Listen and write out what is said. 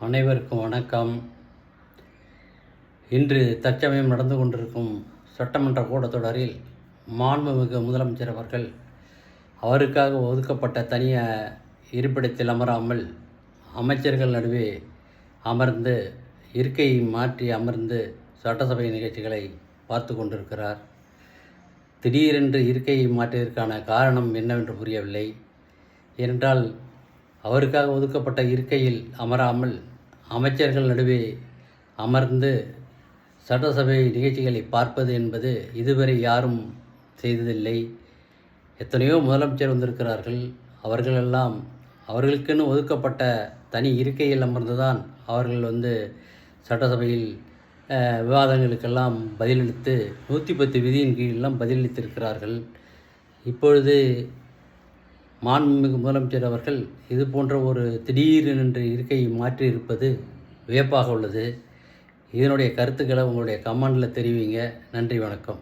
அனைவருக்கும் வணக்கம். இன்று தற்சமயம் நடந்து கொண்டிருக்கும் சட்டமன்ற கூட்டத்தொடரில் மாண்புமிகு முதலமைச்சர் அவர்கள் அவருக்காக ஒதுக்கப்பட்ட தனிய இருப்பிடத்தில் அமராமல் அமைச்சர்கள் நடுவே அமர்ந்து இருக்கையை மாற்றி அமர்ந்து சட்டசபை நிகழ்ச்சிகளை பார்த்து கொண்டிருக்கிறார். திடீரென்று இருக்கையை மாற்றியதற்கான காரணம் என்னவென்று புரியவில்லை. ஏனென்றால் அவருக்காக ஒதுக்கப்பட்ட இருக்கையில் அமராமல் அமைச்சர்கள் நடுவே அமர்ந்து சட்டசபை நிகழ்ச்சிகளை பார்ப்பது என்பது இதுவரை யாரும் செய்ததில்லை. எத்தனையோ முதலமைச்சர் வந்திருக்கிறார்கள். அவர்களெல்லாம் அவர்களுக்கென்னு ஒதுக்கப்பட்ட தனி இருக்கையில் அமர்ந்துதான் அவர்கள் சட்டசபையில் விவாதங்களுக்கெல்லாம் பதிலளித்து 110 விதியின் கீழெல்லாம் பதிலளித்திருக்கிறார்கள். இப்பொழுது மாண்புமிகு முதலமைச்சர் அவர்கள் இது போன்ற ஒரு திடீரென்று இருக்கையை மாற்றியிருப்பது வியப்பாக உள்ளது. இதனுடைய கருத்துக்களை உங்களுடைய கமெண்டில் தெரிவிங்க. நன்றி, வணக்கம்.